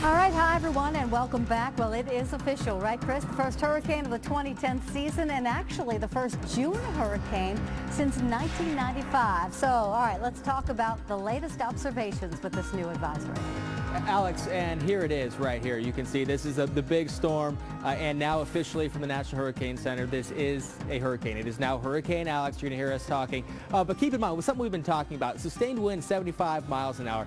All right, hi everyone, and welcome back. Well, it is official, right, Chris? The first hurricane of the 2010 season, and actually the first June hurricane since 1995. So, all right, let's talk about the latest observations with this new advisory. Alex, and here it is right here. You can see this is the big storm, and now officially from the National Hurricane Center, this is a hurricane. It is now Hurricane Alex. You're going to hear us talking. But keep in mind, with something we've been talking about, sustained wind 75 miles an hour.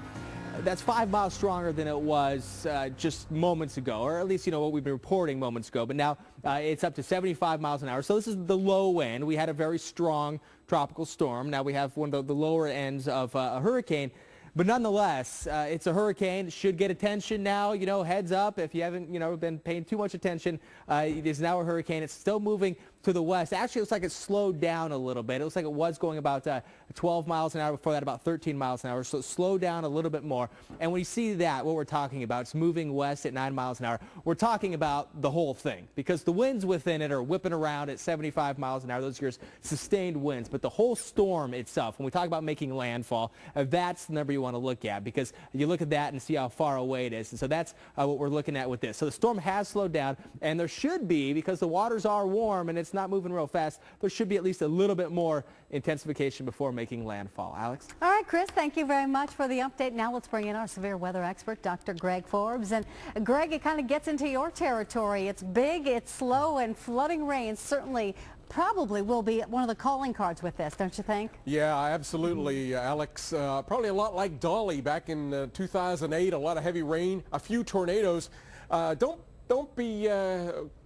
That's 5 miles stronger than it was just moments ago, or at least, you know, what we've been reporting moments ago. But now it's up to 75 miles an hour. So this is the low end. We had a very strong tropical storm. Now we have one of the lower ends of a hurricane. But nonetheless, it's a hurricane. It should get attention now. You know, heads up if you haven't, been paying too much attention. It is now a hurricane. It's still moving to the west. Actually, it looks like it slowed down a little bit. It looks like it was going about 12 miles an hour. Before that, about 13 miles an hour. So it slowed down a little bit more. And when you see that, what we're talking about, it's moving west at 9 miles an hour. We're talking about the whole thing because the winds within it are whipping around at 75 miles an hour. Those are sustained winds. But the whole storm itself, when we talk about making landfall, that's the number you want to look at because you look at that and see how far away it is. And so that's what we're looking at with this. So the storm has slowed down, and there should be, because the waters are warm and it's not moving real fast, there should be at least a little bit more intensification before making landfall. Alex? All right, Chris, thank you very much for the update. Now let's bring in our severe weather expert, Dr. Greg Forbes. And Greg, it kind of gets into your territory. It's big, it's slow, and flooding rain certainly probably will be one of the calling cards with this, don't you think? Yeah, absolutely, Alex. Probably a lot like Dolly back in 2008, a lot of heavy rain, a few tornadoes. Don't be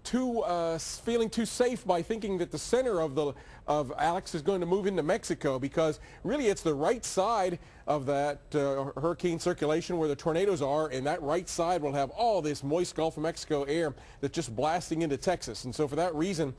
feeling too safe by thinking that the center of Alex is going to move into Mexico, because really it's the right side of that hurricane circulation where the tornadoes are, and that right side will have all this moist Gulf of Mexico air that's just blasting into Texas. And so for that reason,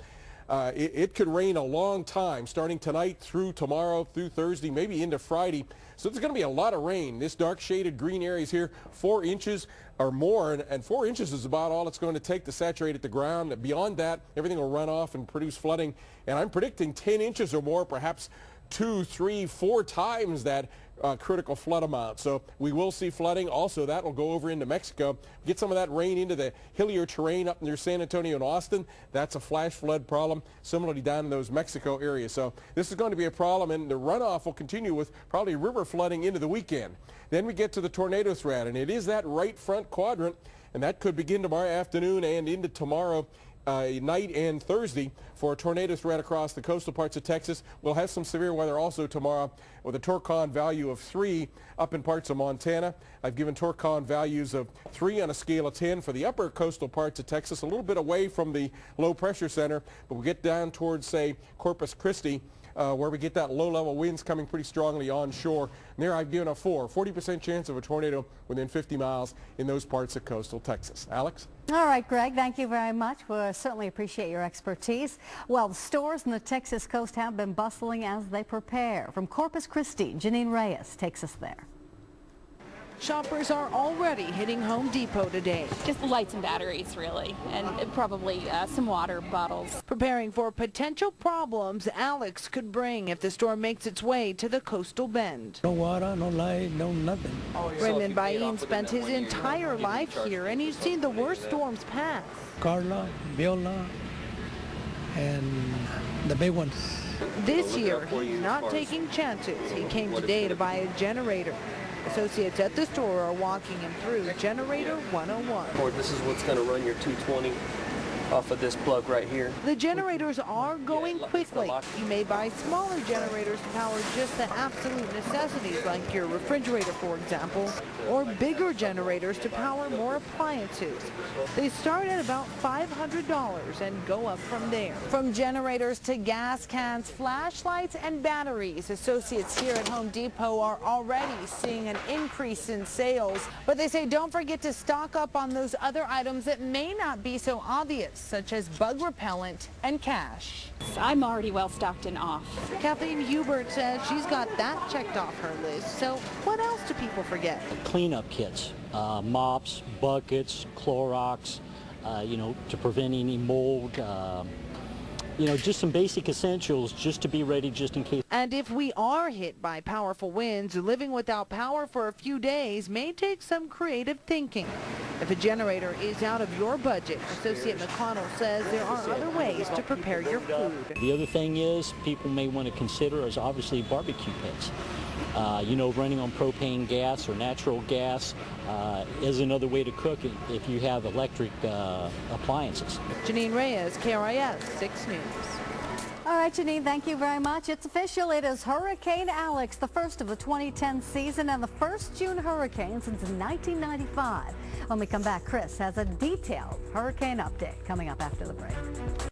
it could rain a long time, starting tonight through tomorrow, through Thursday, maybe into Friday. So there's going to be a lot of rain. This dark shaded green area is here, 4 inches or more, and 4 inches is about all it's going to take to saturate at the ground. Beyond that, everything will run off and produce flooding. And I'm predicting 10 inches or more, perhaps 2, 3, 4 times that critical flood amount. So we will see flooding. Also, that will go over into Mexico. Get some of that rain into the hillier terrain up near San Antonio and Austin. That's a flash flood problem, similarly down in those Mexico areas. So this is going to be a problem, and the runoff will continue with probably river flooding into the weekend. Then we get to the tornado threat, and it is that right front quadrant, and that could begin tomorrow afternoon and into tomorrow night and Thursday for a tornado threat across the coastal parts of Texas. We'll have some severe weather also tomorrow with a Torcon value of 3 up in parts of Montana. I've given Torcon values of 3 on a scale of 10 for the upper coastal parts of Texas, a little bit away from the low pressure center, but we get down towards, say, Corpus Christi, where we get that low-level winds coming pretty strongly onshore. And there I've given a 40% chance of a tornado within 50 miles in those parts of coastal Texas. Alex? All right, Greg, thank you very much. We certainly appreciate your expertise. Well, the stores on the Texas coast have been bustling as they prepare. From Corpus Christi, Janine Reyes takes us there. Shoppers are already hitting Home Depot today. Just lights and batteries, really, and probably some water bottles. Preparing for potential problems Alex could bring if the storm makes its way to the coastal bend. No water, no light, no nothing. Raymond Bain spent his entire life here, and he's seen the worst storms pass. Carla, Viola, and the big ones. This year, he's not taking chances. He came today to buy a generator. Associates at the store are walking him through Generator 101. This is what's going to run your 220 off of this plug right here. The generators are going quickly. You may buy smaller generators to power just the absolute necessities, like your refrigerator, for example, or bigger generators to power more appliances. They start at about $500 and go up from there. From generators to gas cans, flashlights, and batteries, associates here at Home Depot are already seeing an increase in sales. But they say don't forget to stock up on those other items that may not be so obvious, such as bug repellent and cash. I'm already well stocked and off. Kathleen Hubert says she's got that checked off her list. So what else do people forget? Cleanup kits, mops, buckets, Clorox, to prevent any mold, just some basic essentials just to be ready just in case. And if we are hit by powerful winds, living without power for a few days may take some creative thinking. If a generator is out of your budget, Associate McConnell says there are other ways to prepare your food. The other thing is people may want to consider is obviously barbecue pits. You know, running on propane gas or natural gas is another way to cook it if you have electric appliances. Janine Reyes, KRIS 6 News. All right, Janine, thank you very much. It's official. It is Hurricane Alex, the first of the 2010 season and the first June hurricane since 1995. When we come back, Chris has a detailed hurricane update coming up after the break.